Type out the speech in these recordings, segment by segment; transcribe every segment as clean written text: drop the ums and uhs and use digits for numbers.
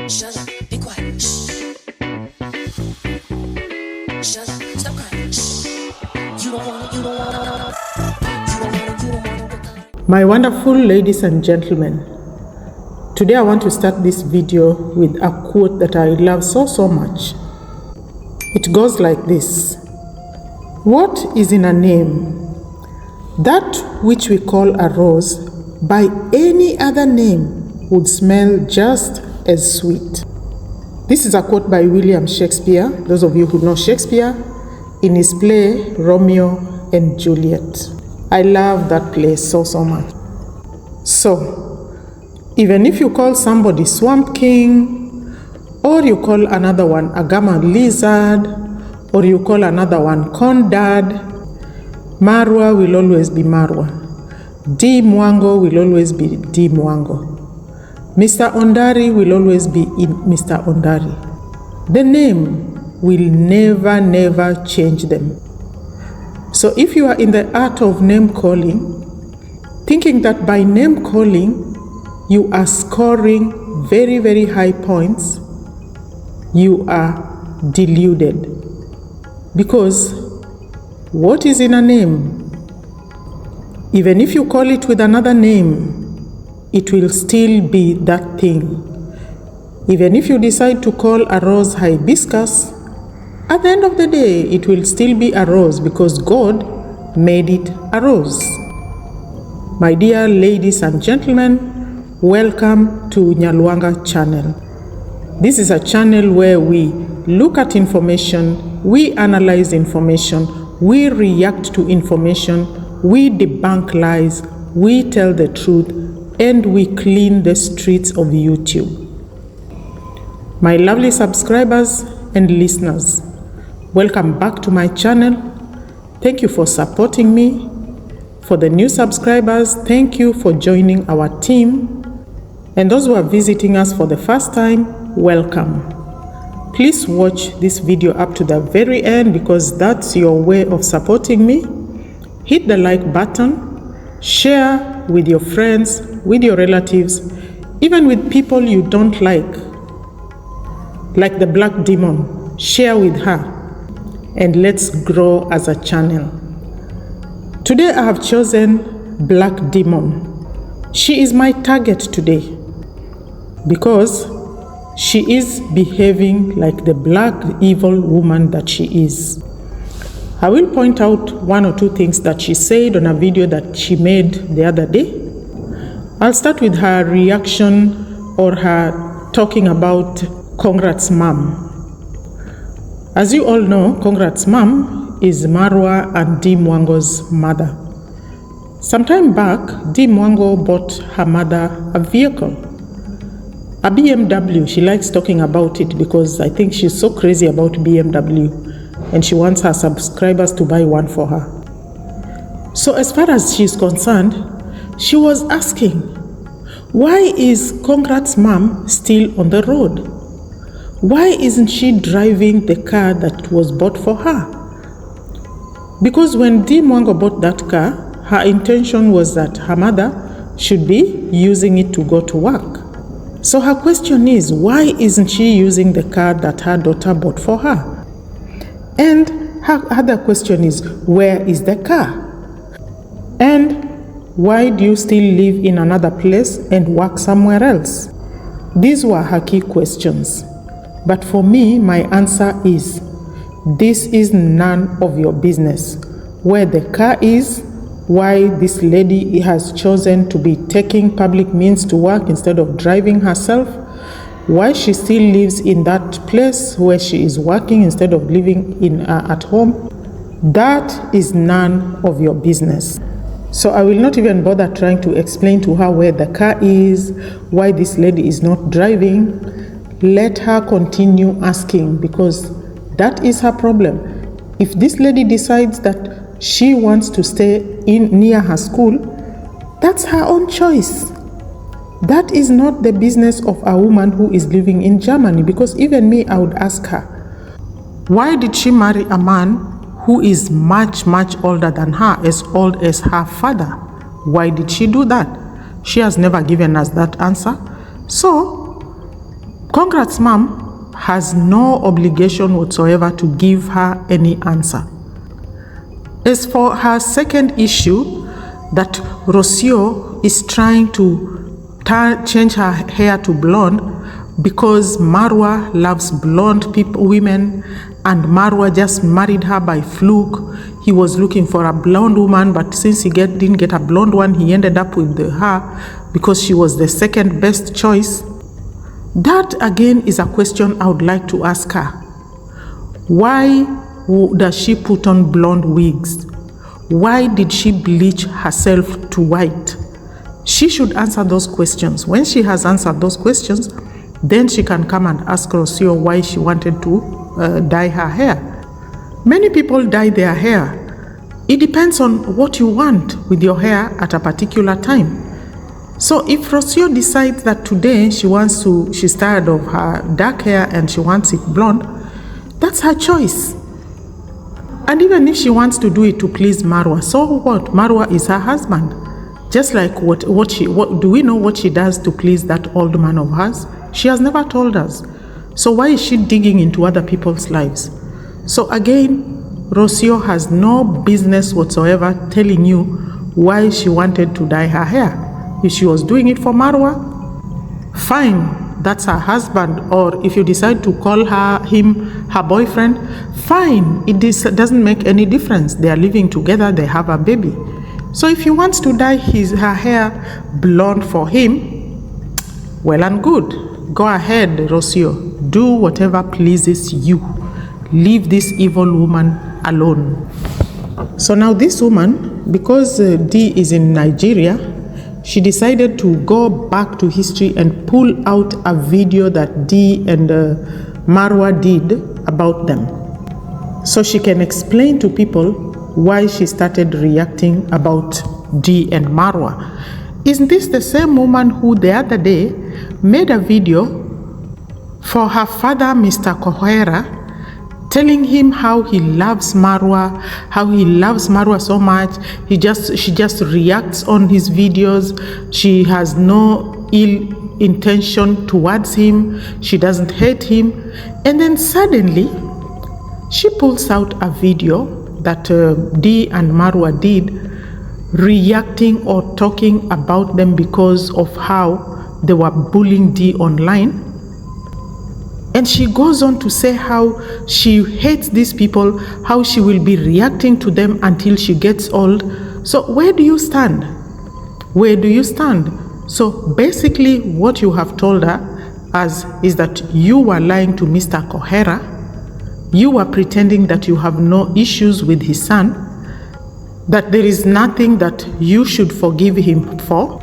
Shut up, be quiet. Shh. Shut up, stop crying. Shh. You don't wanna. My wonderful ladies and gentlemen, today I want to start this video with a quote that I love so much. It goes like this: what is in a name? That which we call a rose by any other name would smell just as sweet. This is a quote by William Shakespeare, those of you who know Shakespeare, in his play Romeo and Juliet. I love that play so much. So, even if you call somebody Swamp King, or you call another one a gamma lizard, or you call another one Corn Dad, Marwa will always be Marwa. Dee Mwango will always be Dee Mwango. Mr. Ondari will always be Mr. Ondari. The name will never change them. So if you are in the art of name calling, thinking that by name calling you are scoring very high points, you are deluded. Because what is in a name? Even if you call it with another name, it will still be that thing. Even if you decide to call a rose hibiscus, at the end of the day, it will still be a rose because God made it a rose. My dear ladies and gentlemen, welcome to Nyaluanga channel. This is a channel where we look at information, we analyze information, we react to information, we debunk lies, we tell the truth, and we clean the streets of YouTube. My lovely subscribers and listeners, welcome back to my channel. Thank you for supporting me. For the new subscribers, thank you for joining our team. And those who are visiting us for the first time, welcome. Please watch this video up to the very end because that's your way of supporting me. Hit the like button, share with your friends, with your relatives, even with people you don't like the black demon. Share with her and let's grow as a channel. Today I have chosen Black Demon. She is my target today because she is behaving like the black evil woman that she is. I will point out one or two things that she said on a video that she made the other day. I'll start with her reaction or her talking about Congrats Mom. As you all know, Congrats Mom is Marwa and Dee Mwango's mother. Sometime back, Dee Mwango bought her mother a vehicle, a BMW. She likes talking about it because I think she's so crazy about BMW and she wants her subscribers to buy one for her. So as far as she's concerned, she was asking, why is Congrats Mom still on the road? Why isn't she driving the car that was bought for her? Because when Dee Mwango bought that car, her intention was that her mother should be using it to go to work. So her question is, why isn't she using the car that her daughter bought for her? And her other question is, where is the car? And why do you still live in another place and work somewhere else? These were her key questions. But for me, my answer is, this is none of your business. Where the car is, why this lady has chosen to be taking public means to work instead of driving herself, why she still lives in that place where she is working instead of living at home, that is none of your business. So I will not even bother trying to explain to her where the car is, why this lady is not driving. Let her continue asking because that is her problem. If this lady decides that she wants to stay near her school, that's her own choice. That is not the business of a woman who is living in Germany, because even me, I would ask her, why did she marry a man who is much older than her, as old as her father? Why did she do that? She has never given us that answer. So Congrats mom has no obligation whatsoever to give her any answer. As for her second issue, that Rocio is trying to change her hair to blonde because Marwa loves blonde women, and Marwa just married her by fluke. He was looking for a blonde woman, but since he didn't get a blonde one, he ended up with her because she was the second best choice. That again is a question I would like to ask her. Why does she put on blonde wigs? Why did she bleach herself to white? She should answer those questions. When she has answered those questions, then she can come and ask Rocio why she wanted to dye her hair. Many people dye their hair. It depends on what you want with your hair at a particular time. So if Rocio decides that today she's tired of her dark hair and she wants it blonde, that's her choice. And even if she wants to do it to please Marwa, so what? Marwa is her husband. Just like what do we know what she does to please that old man of hers? She has never told us. So why is she digging into other people's lives? So again, Rocio has no business whatsoever telling you why she wanted to dye her hair. If she was doing it for Marwa, fine, that's her husband. Or if you decide to call him her boyfriend, fine, it doesn't make any difference. They are living together, they have a baby. So if he wants to dye her hair blonde for him, well and good. Go ahead, Rocio. Do whatever pleases you. Leave this evil woman alone. So now this woman, because Dee is in Nigeria, she decided to go back to history and pull out a video that Dee and Marwa did about them, so she can explain to people why she started reacting about Dee and Marwa. Isn't this the same woman who the other day made a video for her father, Mr. Kohera, telling him how he loves Marwa, how he loves Marwa so much? She just reacts on his videos. She has no ill intention towards him. She doesn't hate him. And then suddenly, she pulls out a video that Dee and Marwa did, reacting or talking about them because of how they were bullying Dee online. And she goes on to say how she hates these people, how she will be reacting to them until she gets old. So where do you stand? Where do you stand? So basically what you have told her is that you were lying to Mr. Kohera. You were pretending that you have no issues with his son, that there is nothing that you should forgive him for,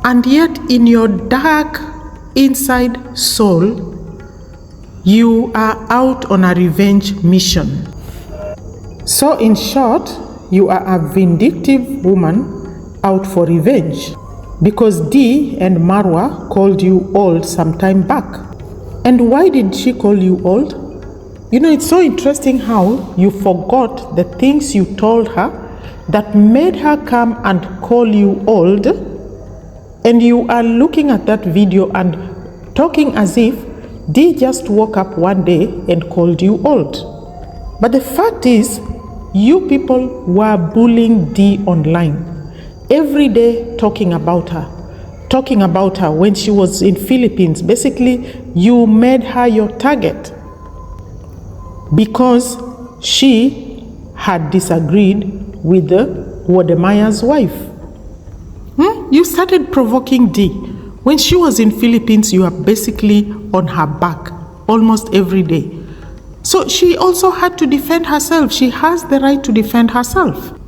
and yet in your dark inside soul, you are out on a revenge mission. So in short, you are a vindictive woman out for revenge because Dee and Marwa called you old some time back. And why did she call you old? You know, it's so interesting how you forgot the things you told her that made her come and call you old, and you are looking at that video and talking as if Dee just woke up one day and called you old. But the fact is, you people were bullying Dee online, every day talking about her when she was in Philippines. Basically, you made her your target because she had disagreed with Wodemaya's wife. You started provoking Dee. When she was in Philippines, you are basically on her back almost every day. So she also had to defend herself. She has the right to defend herself.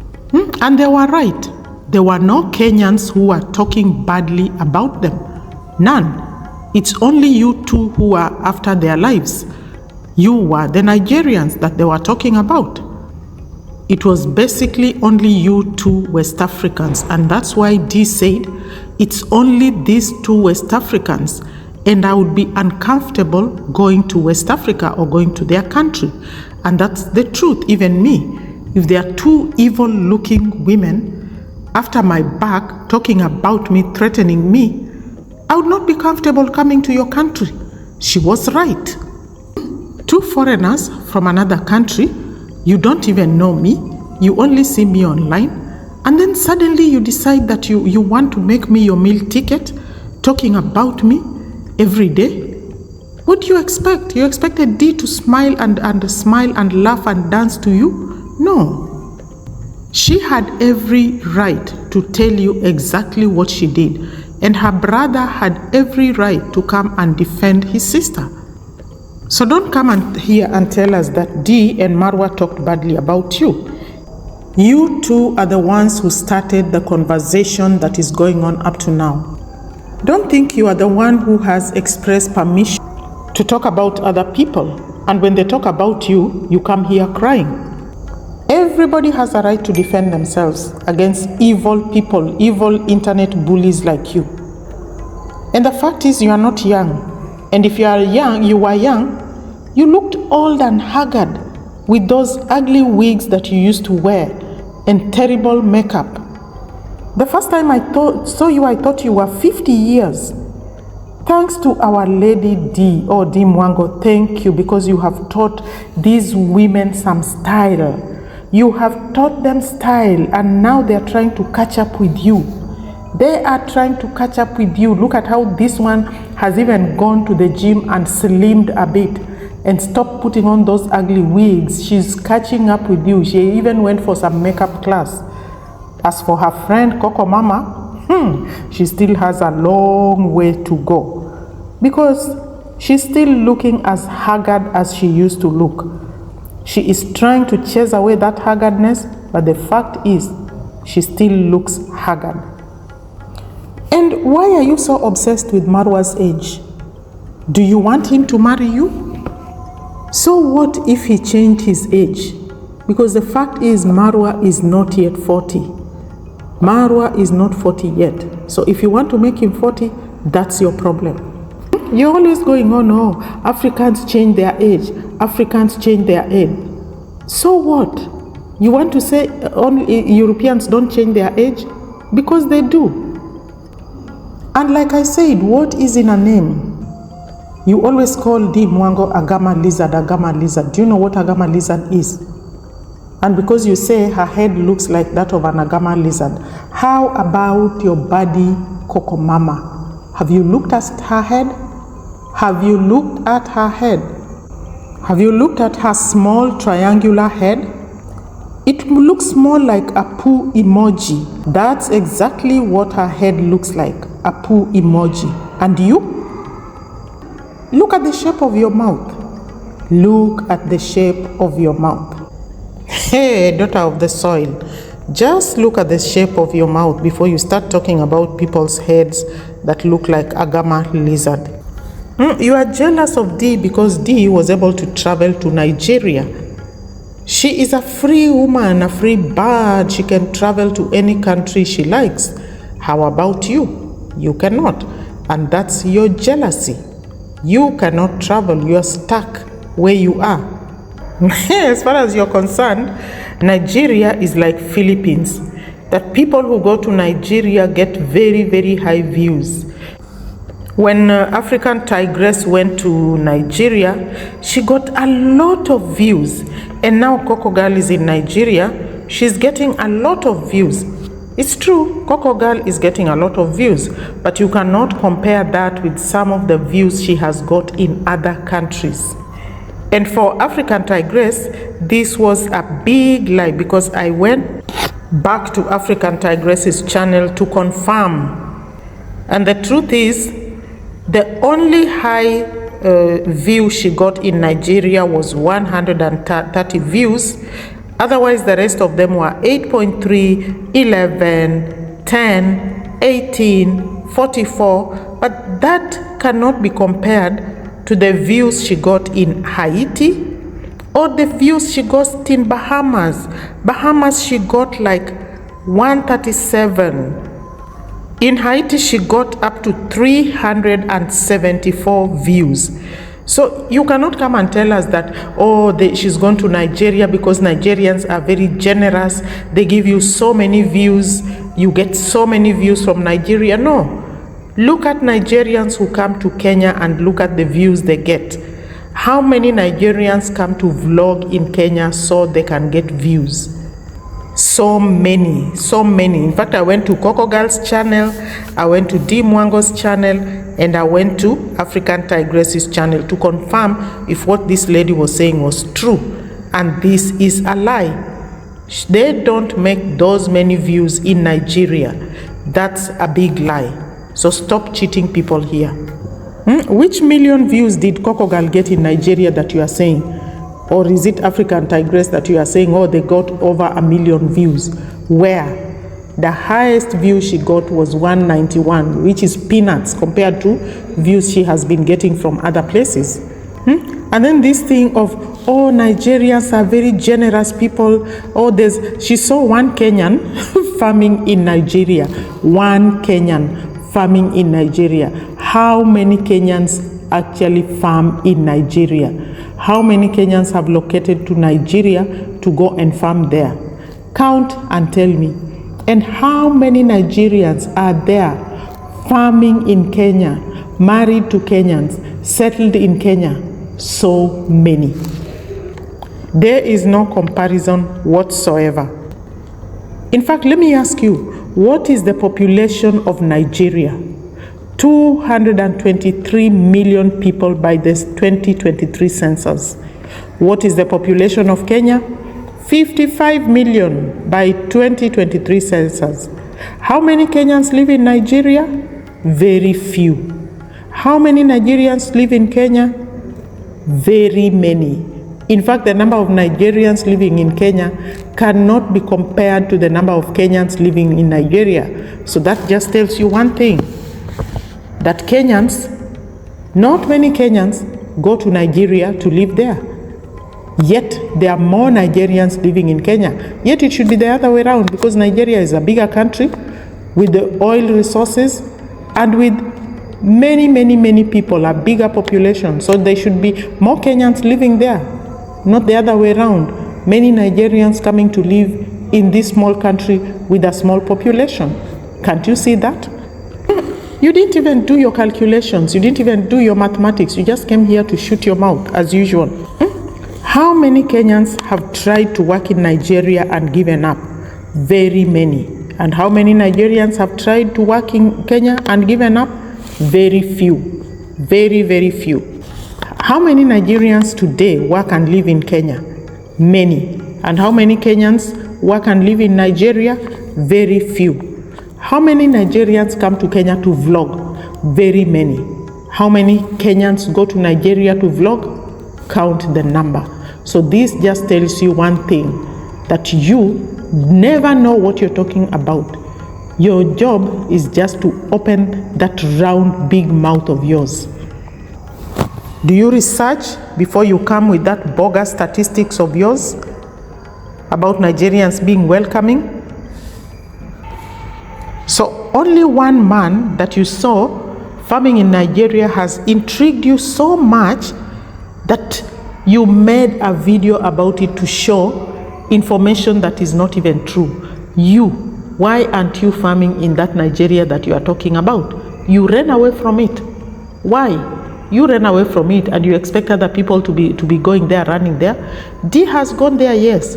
And they were right. There were no Kenyans who were talking badly about them. None. It's only you two who are after their lives. You were the Nigerians that they were talking about. It was basically only you two West Africans, and that's why Dee said it's only these two West Africans, and I would be uncomfortable going to West Africa or going to their country. And that's the truth. Even me, if there are two evil looking women after my back talking about me, threatening me, I would not be comfortable coming to your country. She was right. Two foreigners from another country, you don't even know me, you only see me online, and then suddenly you decide that you want to make me your meal ticket, talking about me every day. What do you expect? You expected Dee to smile and laugh and dance to you? No. She had every right to tell you exactly what she did, and her brother had every right to come and defend his sister. So don't come here and tell us that Dee and Marwa talked badly about you. You two are the ones who started the conversation that is going on up to now. Don't think you are the one who has expressed permission to talk about other people, and when they talk about you, you come here crying. Everybody has a right to defend themselves against evil people, evil internet bullies like you. And the fact is, you are not young. And if you were young, you looked old and haggard with those ugly wigs that you used to wear and terrible makeup. The first time I saw you, I thought you were 50 years. Thanks to Our Lady Dee Mwango, thank you, because you have taught these women some style. You have taught them style, and now they are trying to catch up with you. They are trying to catch up with you. Look at how this one has even gone to the gym and slimmed a bit and stopped putting on those ugly wigs. She's catching up with you. She even went for some makeup class. As for her friend Coco Mama, she still has a long way to go, because she's still looking as haggard as she used to look. She is trying to chase away that haggardness, but the fact is, she still looks haggard. And why are you so obsessed with Marwa's age? Do you want him to marry you? So what if he changed his age? Because the fact is, Marwa is not yet 40. Marwa is not 40 yet. So if you want to make him 40, that's your problem. You're always going on, oh, Africans change their age. Africans change their age. So what? You want to say only Europeans don't change their age? Because they do. And like I said, what is in a name? You always call Dee Mwango a gamma lizard, a gamma lizard. Do you know what a gamma lizard is? And because you say her head looks like that of an agama lizard, how about your body, Coco Mama? Have you looked at her head? Have you looked at her head? Have you looked at her small triangular head? It looks more like a poo emoji. That's exactly what her head looks like, a poo emoji. And you? Look at the shape of your mouth. Look at the shape of your mouth. Hey, daughter of the soil, just look at the shape of your mouth before you start talking about people's heads that look like a gamma lizard. You are jealous of Dee because Dee was able to travel to Nigeria. She is a free woman, a free bird. She can travel to any country she likes. How about you? You cannot. And that's your jealousy. You cannot travel. You are stuck where you are. As far as you're concerned, Nigeria is like Philippines. That people who go to Nigeria get very, very high views. When African Tigress went to Nigeria, she got a lot of views. And now Coco Girl is in Nigeria, she's getting a lot of views. It's true, Coco Girl is getting a lot of views, but you cannot compare that with some of the views she has got in other countries. And for African Tigress, this was a big lie, because I went back to African Tigress's channel to confirm. And the truth is, the only high view she got in Nigeria was 130 views. Otherwise, the rest of them were 8.3, 11, 10, 18, 44. But that cannot be compared to the views she got in Haiti or the views she got in Bahamas. Bahamas, she got like 137. In Haiti, she got up to 374 views. So you cannot come and tell us that, oh, she's gone to Nigeria because Nigerians are very generous. They give you so many views. You get so many views from Nigeria. No. Look at Nigerians who come to Kenya and look at the views they get. How many Nigerians come to vlog in Kenya so they can get views? So many. In fact, I went to Coco Girl's channel, I went to Dee Mwango's channel, and I went to African Tigress's channel to confirm if what this lady was saying was true. And this is a lie. They don't make those many views in Nigeria. That's a big lie. So stop cheating people here. Which million views did Coco Girl get in Nigeria that you are saying? Or is it African Tigress that you are saying, oh, they got over 1 million views? Where? The highest view she got was 191, which is peanuts compared to views she has been getting from other places. And then this thing of, oh, Nigerians are very generous people. Oh, she saw one Kenyan farming in Nigeria. One Kenyan farming in Nigeria. How many Kenyans actually farm in Nigeria? How many Kenyans have located to Nigeria to go and farm there? Count and tell me. And how many Nigerians are there farming in Kenya, married to Kenyans, settled in Kenya? So many. There is no comparison whatsoever. In fact, let me ask you, what is the population of Nigeria? 223 million people by the 2023 census. What is the population of Kenya? 55 million by 2023 census. How many Kenyans live in Nigeria? Very few. How many Nigerians live in Kenya? Very many. In fact, the number of Nigerians living in Kenya cannot be compared to the number of Kenyans living in Nigeria. So that just tells you one thing, that Kenyans, not many Kenyans go to Nigeria to live there. Yet there are more Nigerians living in Kenya. Yet it should be the other way around, because Nigeria is a bigger country with the oil resources and with many people, a bigger population. So there should be more Kenyans living there, not the other way around. Many Nigerians coming to live in this small country with a small population. Can't you see that? You didn't even do your calculations. You didn't even do your mathematics. You just came here to shoot your mouth as usual. How many Kenyans have tried to work in Nigeria and given up? Very many. And how many Nigerians have tried to work in Kenya and given up? Very few. Very few. How many Nigerians today work and live in Kenya? Many. And how many Kenyans work and live in Nigeria? Very few. How many Nigerians come to Kenya to vlog? Very many. How many Kenyans go to Nigeria to vlog? Count the number. So this just tells you one thing, that you never know what you're talking about. Your job is just to open that round big mouth of yours. Do you research before you come with that bogus statistics of yours about Nigerians being welcoming? So only one man that you saw farming in Nigeria has intrigued you so much that you made a video about it to show information that is not even true. You, why aren't you farming in that Nigeria that you are talking about? You ran away from it. Why? You ran away from it and you expect other people to be going there, running there. Dee has gone there, yes.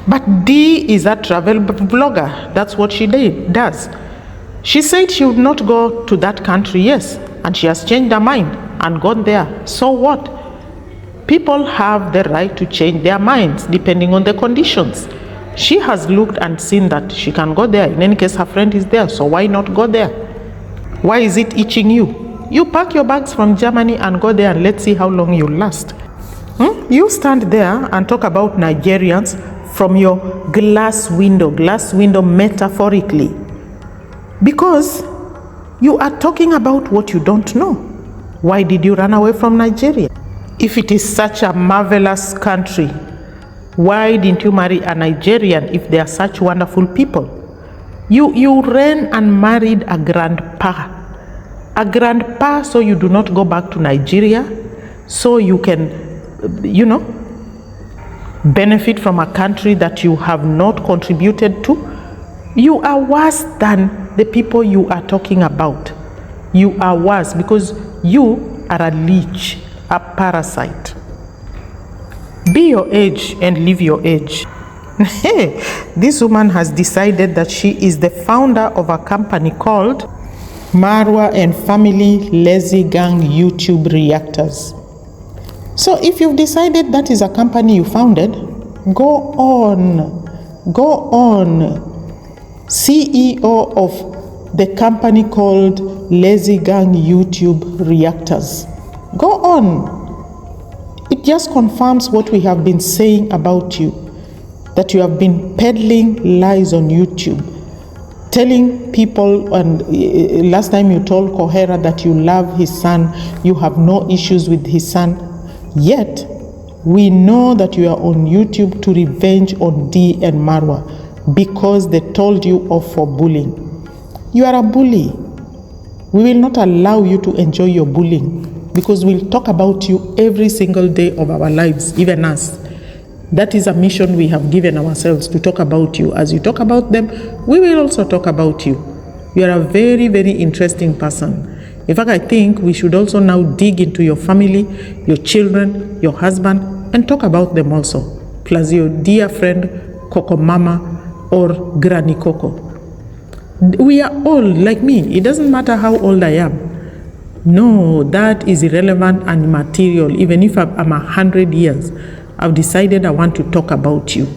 But Dee is a travel blogger. That's what she does. She said she would not go to that country, yes. And she has changed her mind and gone there. So what? People have the right to change their minds depending on the conditions. She has looked and seen that she can go there. In any case, her friend is there, so why not go there? Why is it itching you? You pack your bags from Germany and go there and let's see how long you last. You stand there and talk about Nigerians from your glass window metaphorically. Because you are talking about what you don't know. Why did you run away from Nigeria? If it is such a marvelous country, why didn't you marry a Nigerian if they are such wonderful people? You ran and married a grandpa. A grandpa, so you do not go back to Nigeria, so you can, benefit from a country that you have not contributed to. You are worse than the people you are talking about. You are worse because you are a leech, a parasite. Be your age and live your age. Hey, this woman has decided that she is the founder of a company called Marwa and Family Lazy Gang YouTube Reactors. So if you've decided that is a company you founded, go on. CEO of the company called Lazy Gang YouTube Reactors. Go on. It just confirms what we have been saying about you, that you have been peddling lies on YouTube, telling people, and last time you told Kohera that you love his son, you have no issues with his son, yet we know that you are on YouTube to revenge on Dee and Marwa because they told you off for bullying. You are a bully. We will not allow you to enjoy your bullying because we'll talk about you every single day of our lives, even us. That is a mission we have given ourselves, to talk about you. As you talk about them, we will also talk about you. You are a very, very interesting person. In fact, I think we should also now dig into your family, your children, your husband, and talk about them also. Plus your dear friend, Coco Mama or Granny Coco. We are all like me. It doesn't matter how old I am. No, that is irrelevant and immaterial. Even if I'm 100 years, I've decided I want to talk about you.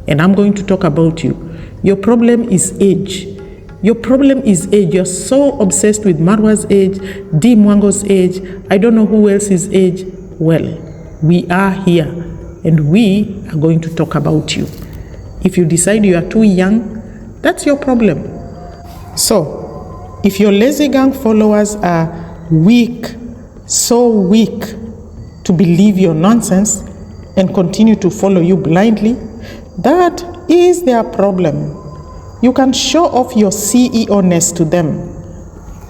And I'm going to talk about you. Your problem is age. Your problem is age. You're so obsessed with Marwa's age, Dee Mwango's age, I don't know who else's age. Well, we are here and we are going to talk about you. If you decide you are too young, that's your problem. So, if your Lazy Gang followers are weak, so weak to believe your nonsense and continue to follow you blindly, that is their problem. You can show off your CEO-ness to them.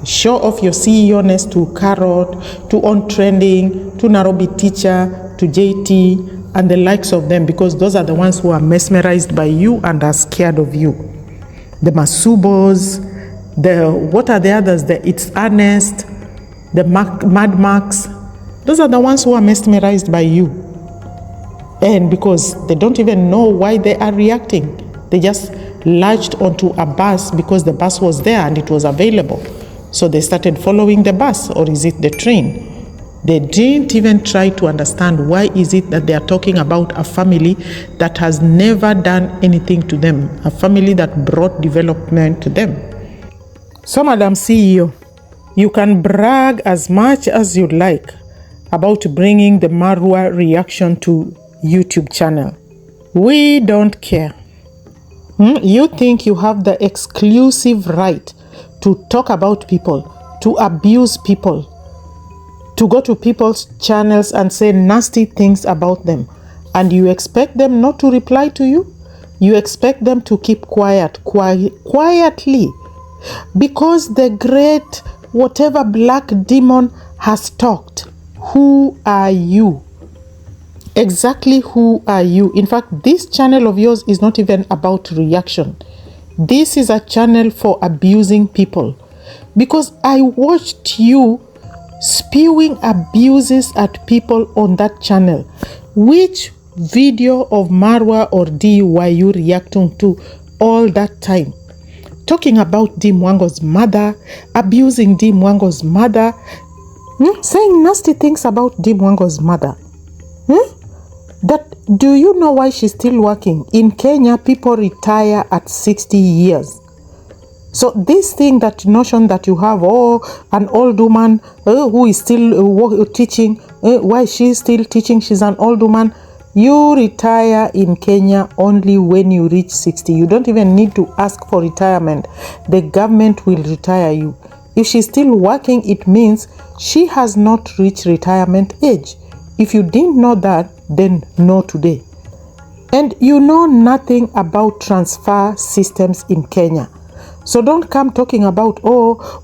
Show off your CEO-ness to Carrot, to On Trending, to Nairobi Teacher, to JT, and the likes of them, because those are the ones who are mesmerized by you and are scared of you. The Masubos, what are the others? The It's Ernest, the Mad Max. Those are the ones who are mesmerized by you. And because they don't even know why they are reacting. They just latched onto a bus because the bus was there and it was available. So they started following the bus, or is it the train? They didn't even try to understand why is it that they are talking about a family that has never done anything to them, a family that brought development to them. So, Madam CEO, you can brag as much as you like about bringing the Marwa reaction to YouTube channel. We don't care. You think you have the exclusive right to talk about people, to abuse people, to go to people's channels and say nasty things about them, and you expect them not to reply to you? You expect them to keep quietly because the great whatever black demon has talked. Who are you? Exactly who are you? In fact, this channel of yours is not even about reaction. This is a channel for abusing people, because I watched you spewing abuses at people on that channel. Which video of Marwa or Dee were you reacting to all that time? Talking about Dee Mwango's mother, abusing Dee Mwango's mother, saying nasty things about Dee Mwango's mother. That, do you know why she's still working? In Kenya, people retire at 60 years. So this thing, that notion that you have, an old woman who is still teaching, why she's still teaching, she's an old woman. You retire in Kenya only when you reach 60. You don't even need to ask for retirement. The government will retire you. If she's still working, it means she has not reached retirement age. If you didn't know that, then know today. And you know nothing about transfer systems in Kenya. So don't come talking about,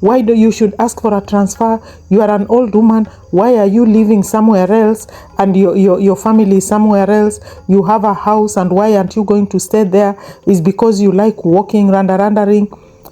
why do you should ask for a transfer? You are an old woman. Why are you living somewhere else and your family is somewhere else? You have a house, and why aren't you going to stay there? Is because you like walking, randering.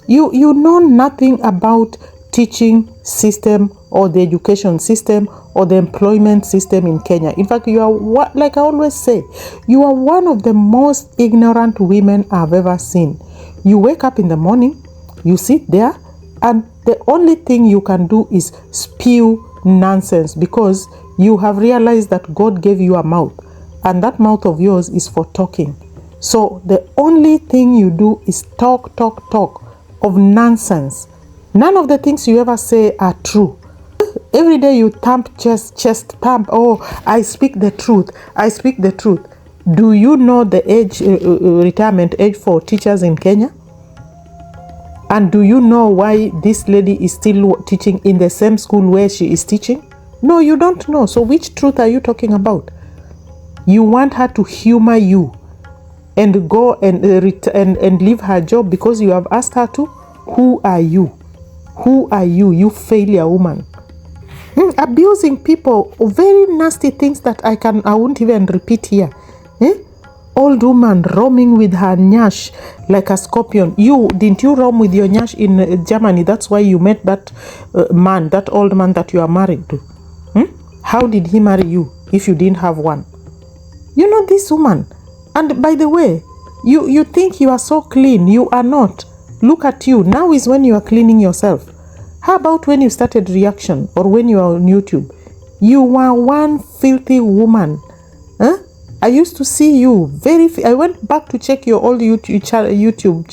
You know nothing about teaching system or the education system or the employment system in Kenya. In fact, you are, like I always say, you are one of the most ignorant women I've ever seen. You wake up in the morning, you sit there, and the only thing you can do is spew nonsense because you have realized that God gave you a mouth, and that mouth of yours is for talking. So the only thing you do is talk of nonsense. None of the things you ever say are true. Every day you thump chest thump. Oh, I speak the truth. I speak the truth. Do you know the age retirement age for teachers in Kenya? And do you know why this lady is still teaching in the same school where she is teaching? No, you don't know. So which truth are you talking about? You want her to humor you and go and leave her job because you have asked her to? Who are you? Who are you, you failure woman? Abusing people, very nasty things that I won't even repeat here. Old woman roaming with her nyash like a scorpion. Didn't you roam with your nyash in Germany? That's why you met that man, that old man that you are married to. How did he marry you if you didn't have one? You know this woman. And by the way, you think you are so clean. You are not. Look at you. Now is when you are cleaning yourself. How about when you started reaction or when you are on YouTube? You were one filthy woman. I used to see you I went back to check your old YouTube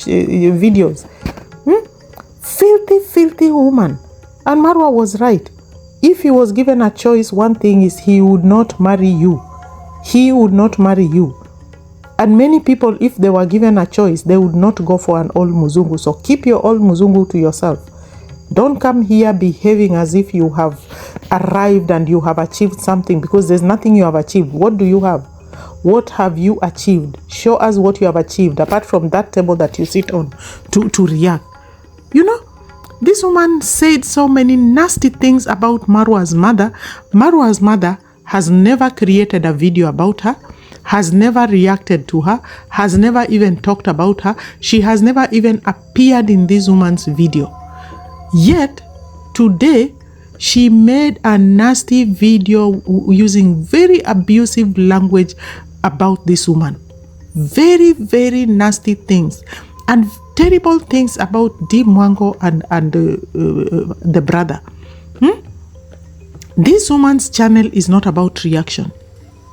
videos. Filthy woman. And Marwa was right. If he was given a choice, one thing is he would not marry you. He would not marry you. And many people, if they were given a choice, they would not go for an old Muzungu. So keep your old Muzungu to yourself. Don't come here behaving as if you have arrived and you have achieved something, because there's nothing you have achieved. What do you have? What have you achieved? Show us what you have achieved, apart from that table that you sit on to react. You know, this woman said so many nasty things about Marwa's mother. Marwa's mother has never created a video about her, has never reacted to her, has never even talked about her. She has never even appeared in this woman's video. Yet, today, she made a nasty video using very abusive language about this woman. Very, very nasty things. And terrible things about Dee Mwango and the brother. This woman's channel is not about reaction.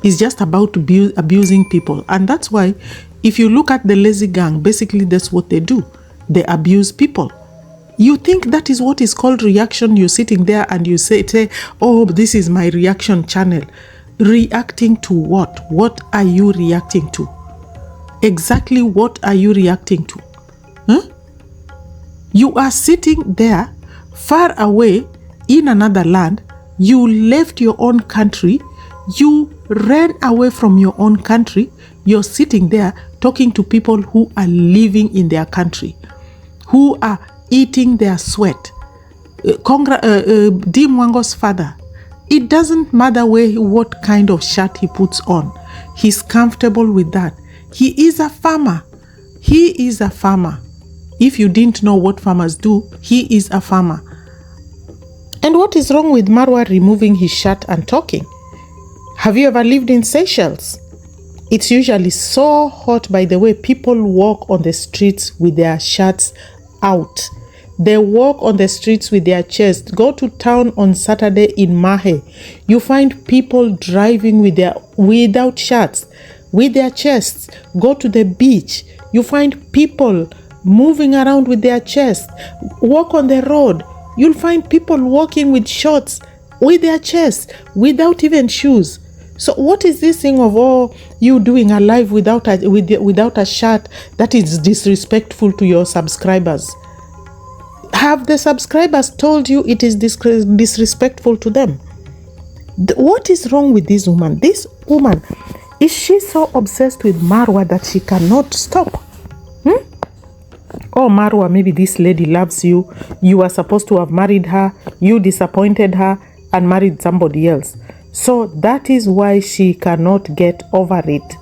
It's just about abusing people. And that's why, if you look at the lazy gang, basically that's what they do. They abuse people. You think that is what is called reaction? You're sitting there and you say, oh, this is my reaction channel. Reacting to what? What are you reacting to? Exactly what are you reacting to? You are sitting there far away in another land. You left your own country. You ran away from your own country. You're sitting there talking to people who are living in their country, who are eating their sweat. Dee Mwango's father, it doesn't matter what kind of shirt he puts on. He's comfortable with that. He is a farmer. He is a farmer. If you didn't know what farmers do, he is a farmer. And what is wrong with Marwa removing his shirt and talking? Have you ever lived in Seychelles? It's usually so hot, by the way. People walk on the streets with their shirts out. They walk on the streets with their chests. Go to town on Saturday in Mahe. You find people driving without shirts, with their chests. Go to the beach. You find people moving around with their chests. Walk on the road. You'll find people walking with shorts, with their chests, without even shoes. So what is this thing of you doing a live without a shirt? That is disrespectful to your subscribers. Have the subscribers told you it is disrespectful to them? What is wrong with this woman? This woman, is she so obsessed with Marwa that she cannot stop? Oh, Marwa, maybe this lady loves you. You are supposed to have married her. You disappointed her and married somebody else. So that is why she cannot get over it.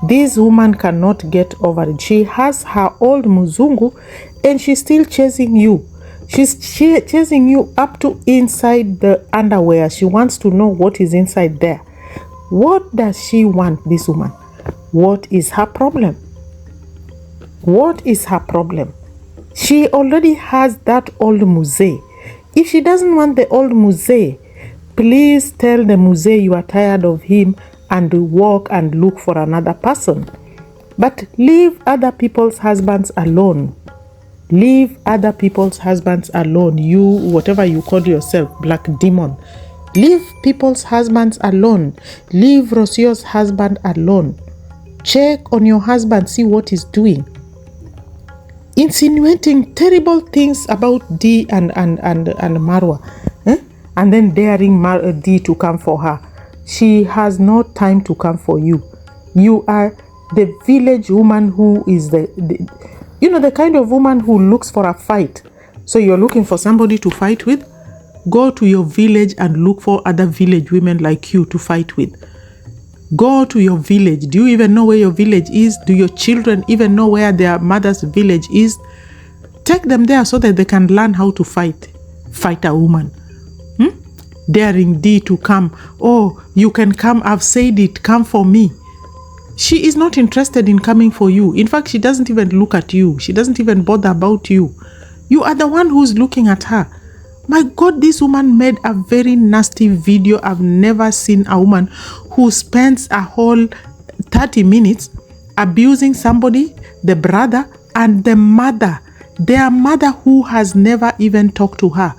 This woman cannot get over it. She has her old Muzungu and she's still chasing you. She's chasing you up to inside the underwear. She wants to know what is inside there. What does she want, this woman? What is her problem? What is her problem? She already has that old musée. If she doesn't want the old musée, please tell the musée you are tired of him and walk and look for another person. But leave other people's husbands alone. Leave other people's husbands alone. You, whatever you call yourself, black demon. Leave people's husbands alone. Leave Rocio's husband alone. Check on your husband, see what he's doing. Insinuating terrible things about Dee and Marwa. And then daring Dee to come for her. She has no time to come for you. You are the village woman who is the kind of woman who looks for a fight. So you're looking for somebody to fight with? Go to your village and look for other village women like you to fight with. Go to your village. Do you even know where your village is? Do your children even know where their mother's village is? Take them there so that they can learn how to fight a woman. Daring Dee to come. Oh, you can come. I've said it. Come for me. She is not interested in coming for you. In fact, she doesn't even look at you. She doesn't even bother about you. You are the one who's looking at her. My God, this woman made a very nasty video. I've never seen a woman who spends a whole 30 minutes abusing somebody, the brother and the mother. Their mother who has never even talked to her.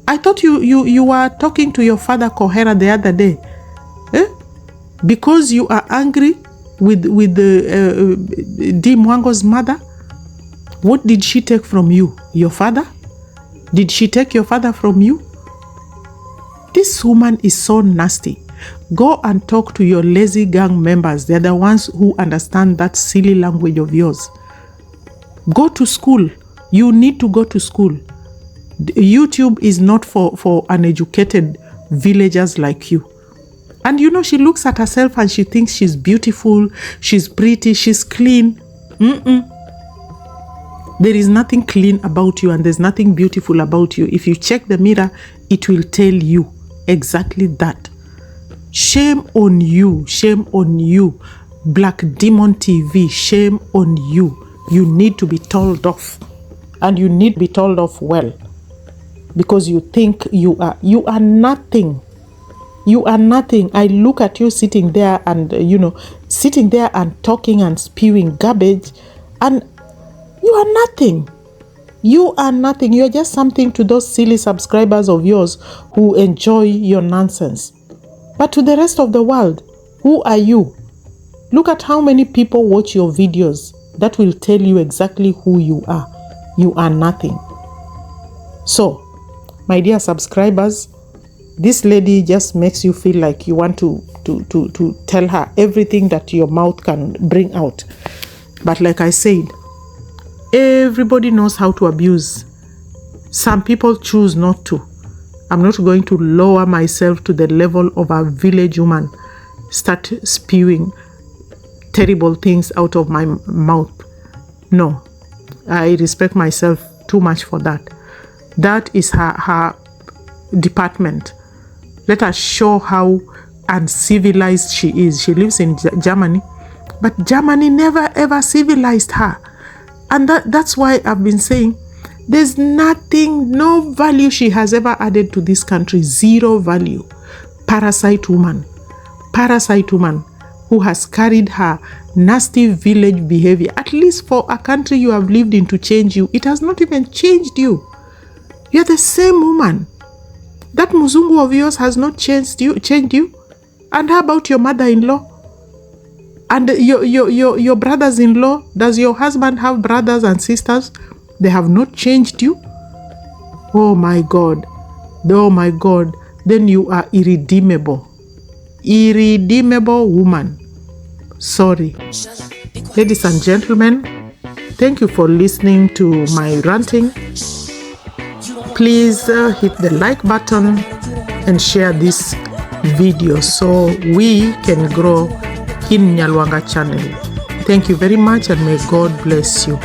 I thought you were talking to your father Kohera the other day. Because you are angry with the Dee Mwango's mother. What did she take from you? Your father? Did she take your father from you? This woman is so nasty. Go and talk to your lazy gang members. They're the ones who understand that silly language of yours. Go to school. You need to go to school. YouTube is not for uneducated villagers like you. And you know, she looks at herself and she thinks she's beautiful, she's pretty, she's clean. There is nothing clean about you and there's nothing beautiful about you. If you check the mirror, it will tell you exactly that. Shame on you. Shame on you. Black Demon TV, shame on you. You need to be told off. And you need to be told off well. Because you think you are nothing. You are nothing. I look at you sitting there and, sitting there and talking and spewing garbage. And you are nothing. You are nothing. You are just something to those silly subscribers of yours who enjoy your nonsense. But to the rest of the world, who are you? Look at how many people watch your videos. That will tell you exactly who you are. You are nothing. So, my dear subscribers, this lady just makes you feel like you want to tell her everything that your mouth can bring out. But like I said, everybody knows how to abuse. Some people choose not to. I'm not going to lower myself to the level of a village woman, start spewing terrible things out of my mouth. No, I respect myself too much for that. That is her department. Let us show how uncivilized she is. She lives in Germany, but Germany never ever civilized her. And that's why I've been saying there's nothing, no value she has ever added to this country. Zero value. Parasite woman who has carried her nasty village behavior, at least for a country you have lived in, to change you. It has not even changed you. You're the same woman. That Muzungu of yours has not changed you. And how about your mother-in-law? And your brothers-in-law? Does your husband have brothers and sisters? They have not changed you? Oh my God. Oh my God. Then you are irredeemable. Irredeemable woman. Sorry. Ladies and gentlemen, thank you for listening to my ranting. Please hit the like button and share this video so we can grow in Nyalwanga channel. Thank you very much and may God bless you.